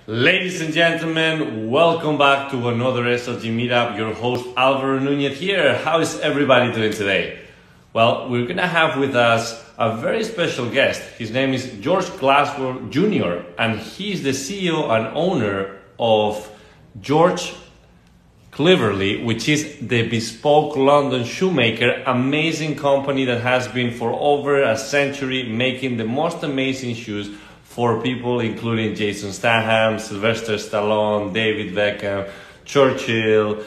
Ladies and gentlemen, welcome back to another SLG Meetup. Your host Alvaro Nunez here. How is everybody doing today? Well, we're gonna have with us a very special guest. His name is George Glasgow Jr. and he's the CEO and owner of George Cleverly, which is the Bespoke London Shoemaker, amazing company that has been for over a century making the most amazing shoes for people including Jason Statham, Sylvester Stallone, David Beckham, Churchill,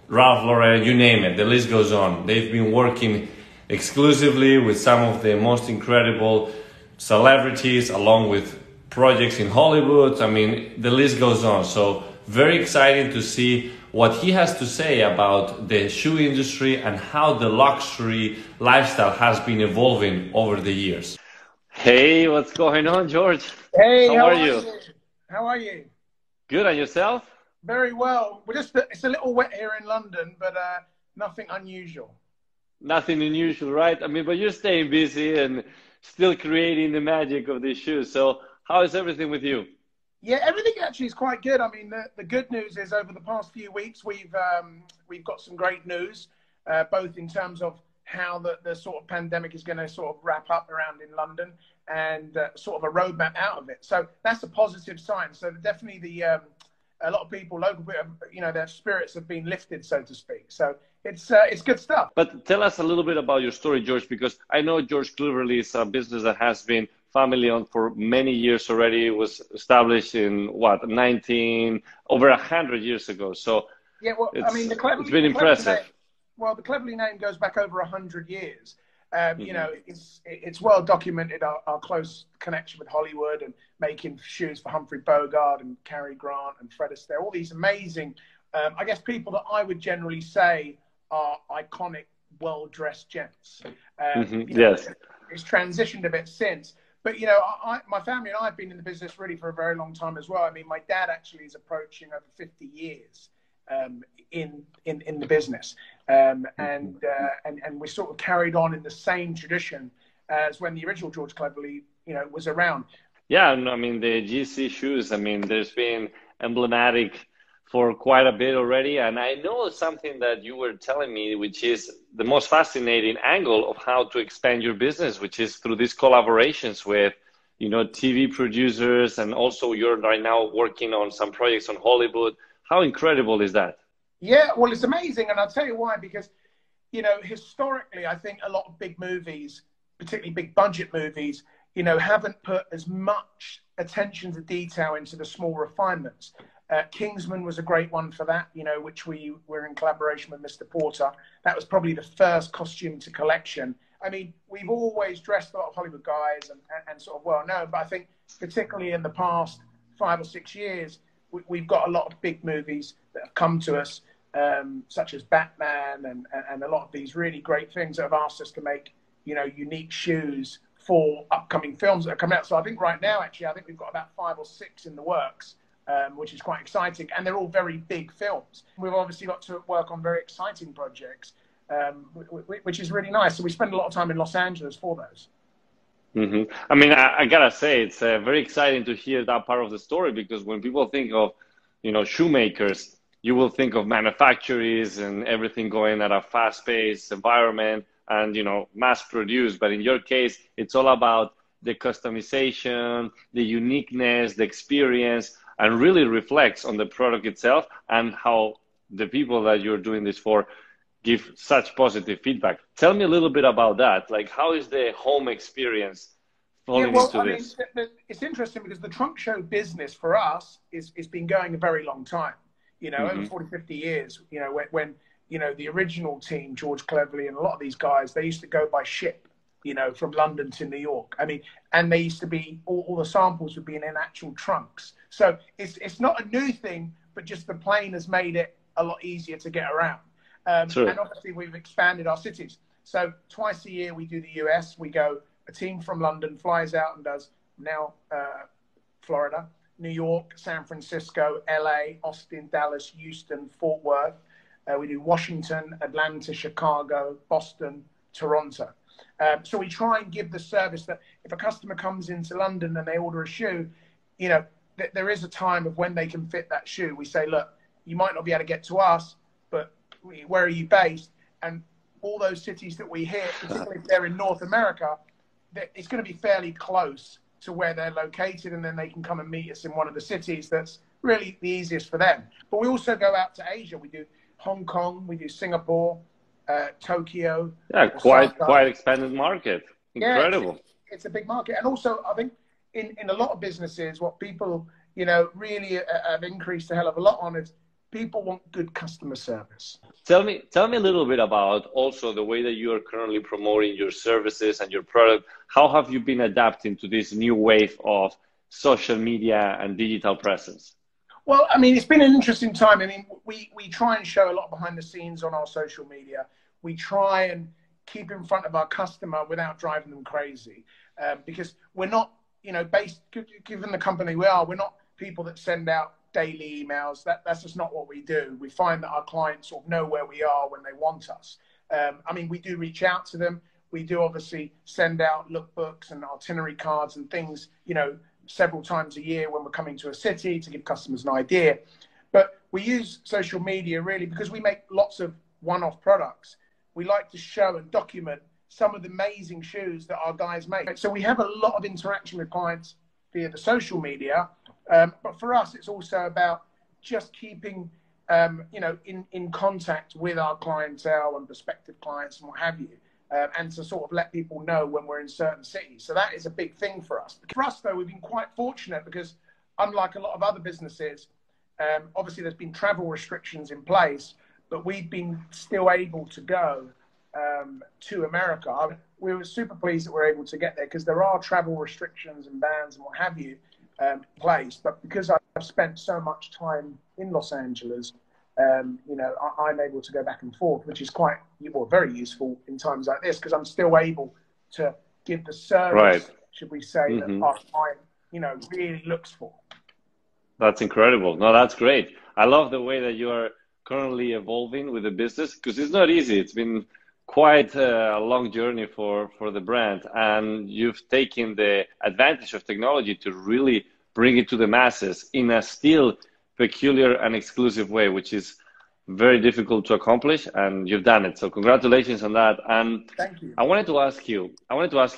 Ralph Lauren, you name it, the list goes on. They've been working exclusively with some of the most incredible celebrities along with projects in Hollywood. I mean, the list goes on. So very exciting to see what he has to say about the shoe industry and how the luxury lifestyle has been evolving over the years. Hey, what's going on, George? Hey, how are you? How are you? Good, and yourself? Very well. It's a little wet here in London, but nothing unusual. Nothing unusual, right? I mean, but you're staying busy and still creating the magic of these shoes. So how is everything with you? Yeah, everything actually is quite good. I mean, the good news is over the past few weeks, we've got some great news, both in terms of how the sort of pandemic is going to sort of wrap up around in London and sort of a roadmap out of it. So that's a positive sign. So definitely a lot of people, local people, their spirits have been lifted, so to speak. So it's good stuff. But tell us a little bit about your story, George, because I know George Cleverly is a business that has been family-owned for many years already. It was established in, what, over 100 years ago. So yeah, well, I mean, it's been impressive. Well, the Cleverly name goes back over 100 years. You know, it's well documented our close connection with Hollywood and making shoes for Humphrey Bogart and Cary Grant and Fred Astaire, all these amazing, I guess, people that I would generally say are iconic, well-dressed gents. Yes. It's transitioned a bit since. But, you know, my family and I have been in the business really for a very long time as well. I mean, my dad actually is approaching over 50 years in the business. And we sort of carried on in the same tradition as when the original George Cleverly, was around. Yeah, I mean, the GC shoes, I mean, there's been emblematic for quite a bit already. And I know something that you were telling me, which is the most fascinating angle of how to expand your business, which is through these collaborations with, TV producers. And also you're right now working on some projects on Hollywood. How incredible is that? Yeah, well, it's amazing. And I'll tell you why, because, historically, I think a lot of big movies, particularly big budget movies, haven't put as much attention to detail into the small refinements. Kingsman was a great one for that, which we were in collaboration with Mr. Porter. That was probably the first costume to collection. I mean, we've always dressed a lot of Hollywood guys and sort of well known, but I think particularly in the past 5 or 6 years, we've got a lot of big movies that have come to us, such as Batman and a lot of these really great things that have asked us to make, unique shoes for upcoming films that are coming out. So I think right now, actually, I think we've got about 5 or 6 in the works, which is quite exciting. And they're all very big films. We've obviously got to work on very exciting projects, which is really nice. So we spend a lot of time in Los Angeles for those. I mean, I gotta say, it's very exciting to hear that part of the story, because when people think of, shoemakers, you will think of manufacturers and everything going at a fast-paced environment and, mass-produced. But in your case, it's all about the customization, the uniqueness, the experience, and really reflects on the product itself and how the people that you're doing this for give such positive feedback. Tell me a little bit about that. Like, how is the home experience falling into this? It's interesting because the trunk show business for us is been going a very long time, over 40, 50 years, when the original team, George Cleverly and a lot of these guys, they used to go by ship, from London to New York. I mean, and they used to be, all the samples would be in actual trunks. So it's not a new thing, but just the plane has made it a lot easier to get around. And obviously we've expanded our cities. So twice a year we do the US. A team from London flies out and does now Florida, New York, San Francisco, LA, Austin, Dallas, Houston, Fort Worth. We do Washington, Atlanta, Chicago, Boston, Toronto. So we try and give the service that if a customer comes into London and they order a shoe, there is a time of when they can fit that shoe. We say, look, you might not be able to get to us, but where are you based? And all those cities that we hit, particularly if they're in North America, it's going to be fairly close to where they're located, and then they can come and meet us in one of the cities that's really the easiest for them. But we also go out to Asia. We do Hong Kong, we do Singapore, Tokyo. Yeah, quite expanded market. Incredible. Yeah, it's a big market. And also, I think in a lot of businesses, what people, you know, really have increased a hell of a lot on is people want good customer service. Tell me a little bit about also the way that you are currently promoting your services and your product. How have you been adapting to this new wave of social media and digital presence? Well, I mean, it's been an interesting time. I mean, we try and show a lot behind the scenes on our social media. We try and keep in front of our customer without driving them crazy, because we're not, you know, given the company we are, we're not people that send out daily emails. That's just not what we do. We find that our clients sort of know where we are when they want us. I mean, we do reach out to them. We do obviously send out lookbooks and itinerary cards and things, you know, several times a year when we're coming to a city to give customers an idea. But we use social media really because we make lots of one-off products. We like to show and document some of the amazing shoes that our guys make. So we have a lot of interaction with clients via the social media. But for us, it's also about just keeping, you know, in contact with our clientele and prospective clients and what have you. And to sort of let people know when we're in certain cities. So that is a big thing for us. For us, though, we've been quite fortunate because unlike a lot of other businesses, obviously there's been travel restrictions in place, but we've been still able to go to America. We were super pleased that we're able to get there because there are travel restrictions and bans and what have you in place. But because I've spent so much time in Los Angeles, you know, I'm able to go back and forth, which is quite, well, very useful in times like this because I'm still able to give the service, should we say, that our client, you know, really looks for. That's incredible. No, that's great. I love the way that you are currently evolving with the business because it's not easy. It's been quite a long journey for the brand, and you've taken the advantage of technology to really bring it to the masses in a still peculiar and exclusive way, which is very difficult to accomplish, and you've done it. So congratulations on that. And thank you. I wanted to ask you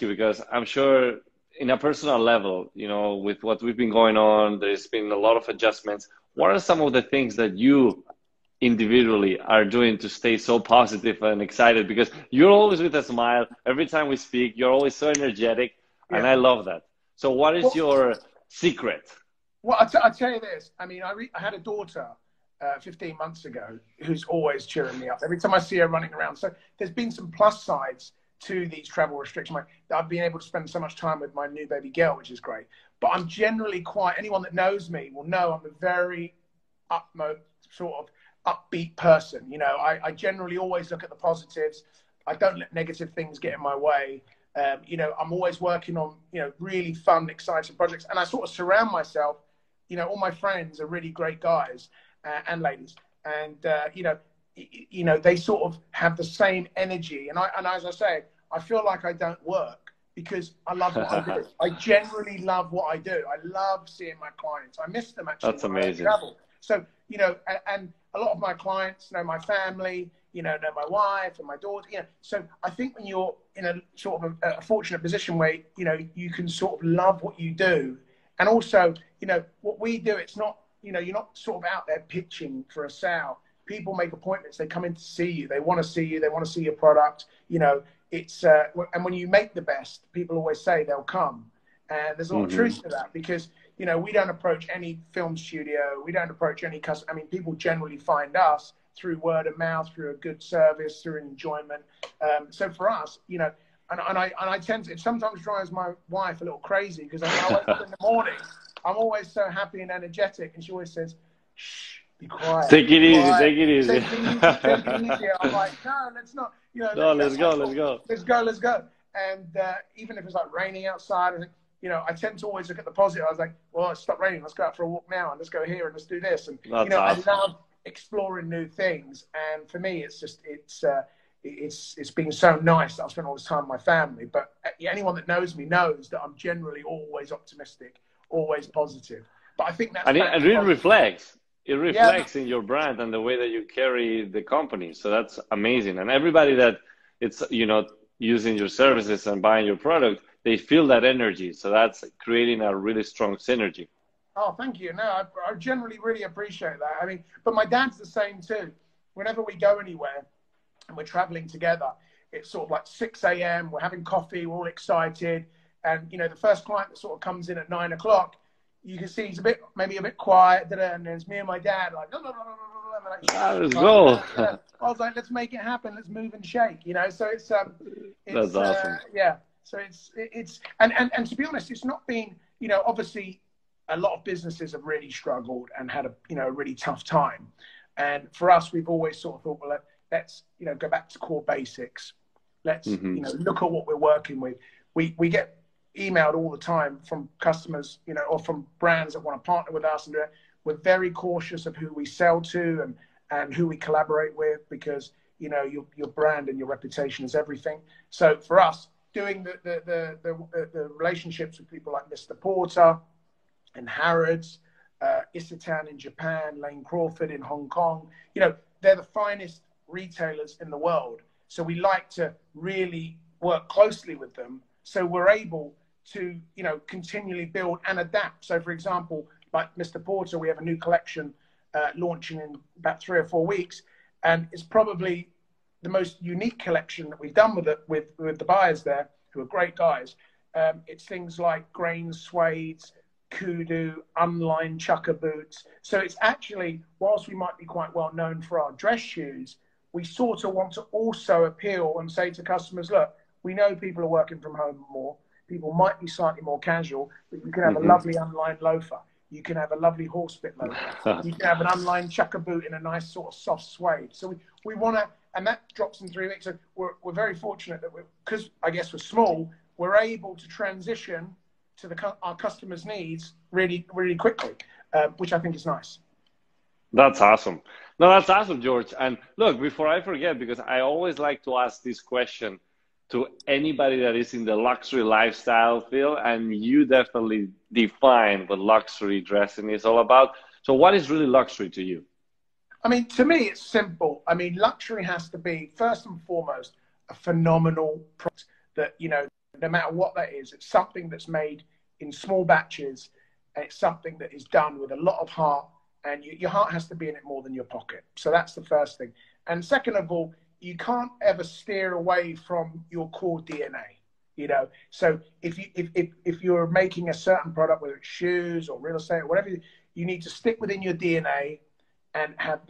because I'm sure in a personal level, you know, with what we've been going on, there's been a lot of adjustments. What are some of the things that you individually are doing to stay so positive and excited? Because you're always with a smile. Every time we speak, you're always so energetic, and I love that. So what is your secret? Well, I'll tell you this. I mean, I had a daughter 15 months ago who's always cheering me up. Every time I see her running around. So there's been some plus sides to these travel restrictions. I've been able to spend so much time with my new baby girl, which is great. But I'm generally anyone that knows me will know I'm a very utmost sort of upbeat person. You know, I generally always look at the positives. I don't let negative things get in my way. You know, I'm always working on, you know, really fun, exciting projects. And I sort of surround myself, you know, all my friends are really great guys and ladies. And, you know, they sort of have the same energy. And as I say, I feel like I don't work because I love what I do. I generally love what I do. I love seeing my clients. I miss them actually. That's amazing. Travel. So, you know, and a lot of my clients know my family, you know my wife and my daughter, you know. So I think when you're in a sort of a fortunate position where, you know, you can sort of love what you do. And also, you know, what we do, it's not, you know, you're not sort of out there pitching for a sale. People make appointments. They come in to see you. They want to see you. They want to see your product. You know, it's, and when you make the best, people always say they'll come. And there's a lot of truth to that because, you know, we don't approach any film studio. We don't approach any customer. I mean, people generally find us through word of mouth, through a good service, through enjoyment. So for us, you know, and I tend to, it sometimes drives my wife a little crazy because I wake up in the morning, I'm always so happy and energetic. And she always says, shh, be quiet. Take it easy, take it easy. Take it easy. I'm like, no, let's not, you know. No, let's go. And even if it's like raining outside, I think, you know, I tend to always look at the positive. I was like, well, it's stopped raining. Let's go out for a walk now and let's go here and let's do this. And, that's you know, awesome. I love exploring new things. And for me, it's just, it's been so nice that I've spent all this time with my family. But anyone that knows me knows that I'm generally always optimistic, always positive. But I think that's And back it to really reflects. It yeah, reflects in your brand and the way that you carry the company. So that's amazing. And everybody that it's, you know, using your services and buying your product, they feel that energy. So that's creating a really strong synergy. oh, thank you. No, I generally really appreciate that. I mean, but my dad's the same too. Whenever we go anywhere and we're traveling together, it's sort of like 6 a.m. We're having coffee, we're all excited. And, you know, the first client that sort of comes in at 9 o'clock, you can see he's maybe a bit quiet. And there's me and my dad like, no, no, no, no, no, no. Like, Let's go. I was like, let's make it happen. Let's move and shake, you know? So it's That's awesome. yeah. So it's, and to be honest, it's not been, you know, obviously, a lot of businesses have really struggled and had a, you know, a really tough time. And for us, we've always sort of thought, well, let's, you know, go back to core basics. Let's, you know, look at what we're working with. We get emailed all the time from customers, you know, or from brands that want to partner with us. And we're very cautious of who we sell to and who we collaborate with, because, you know, your brand and your reputation is everything. So for us, doing the relationships with people like Mr. Porter, and Harrods, Isetan in Japan, Lane Crawford in Hong Kong. You know, they're the finest retailers in the world. So we like to really work closely with them, so we're able to, you know, continually build and adapt. So, for example, like Mr. Porter, we have a new collection launching in about 3 or 4 weeks, and it's probably the most unique collection that we've done with the buyers there, who are great guys. It's things like grain suedes, kudu, unlined chucker boots. So it's actually, whilst we might be quite well known for our dress shoes, we sort of want to also appeal and say to customers, look, we know people are working from home more. People might be slightly more casual, but you can have a lovely unlined loafer. You can have a lovely horsebit loafer. You can have an unlined chucker boot in a nice sort of soft suede. So we want to, and that drops in 3 weeks. So we're very fortunate that because I guess we're small, we're able to transition to our customers' needs really, really quickly, which I think is nice. That's awesome. No, that's awesome, George. And look, before I forget, because I always like to ask this question to anybody that is in the luxury lifestyle field, and you definitely define what luxury dressing is all about. So what is really luxury to you? I mean, to me, it's simple. I mean, luxury has to be, first and foremost, a phenomenal product that, you know, no matter what that is, it's something that's made in small batches, and it's something that is done with a lot of heart, and your heart has to be in it more than your pocket. So that's the first thing. And second of all, you can't ever steer away from your core DNA, you know. So if you're making a certain product, whether it's shoes or real estate or whatever, you need to stick within your DNA and have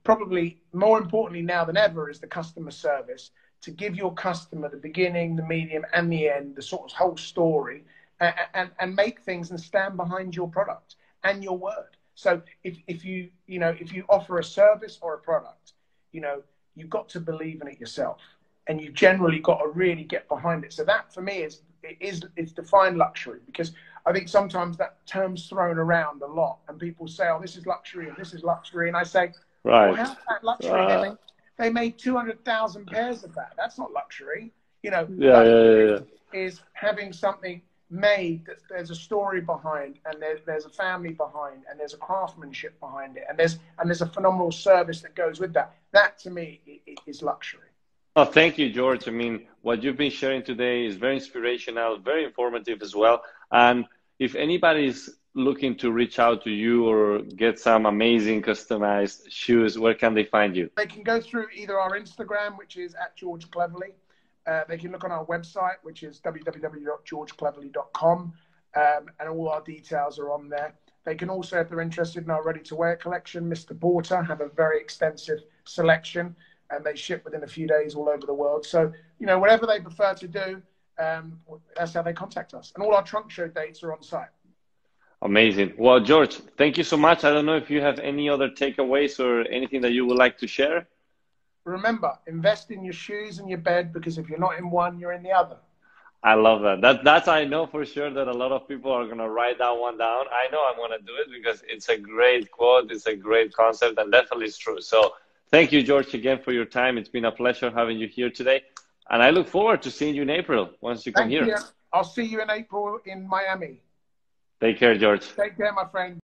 probably more importantly now than ever is the customer service, to give your customer the beginning, the medium, and the end, the sort of whole story, and make things and stand behind your product and your word. So if you offer a service or a product, you know, you've got to believe in it yourself, and you've generally got to really get behind it. So that for me is defined luxury, because I think sometimes that term's thrown around a lot, and people say, "Oh, this is luxury and this is luxury," and I say, right, "Well, how's that luxury? They made 200,000 pairs of that. That's not luxury." You know, luxury is having something made that there's a story behind, and there's a family behind, and there's a craftsmanship behind it, and there's a phenomenal service that goes with that. That to me is luxury. Oh, thank you, George. I mean, what you've been sharing today is very inspirational, very informative as well. And if anybody's looking to reach out to you or get some amazing customized shoes, where can they find you? They can go through either our Instagram, which is @GeorgeCleverly. They can look on our website, which is www.georgecleverly.com, and all our details are on there. They can also, if they're interested in our ready-to-wear collection, Mr. Porter have a very extensive selection, and they ship within a few days all over the world. So, you know, whatever they prefer to do, that's how they contact us. And all our trunk show dates are on site. Amazing. Well, George, thank you so much. I don't know if you have any other takeaways or anything that you would like to share. Remember, invest in your shoes and your bed, because if you're not in one, you're in the other. I love that. That's I know for sure that a lot of people are going to write that one down. I know I'm going to do it because it's a great quote. It's a great concept, and definitely it's true. So thank you, George, again for your time. It's been a pleasure having you here today. And I look forward to seeing you in April once you come here. Thank you. I'll see you in April in Miami. Take care, George. Take care, my friend.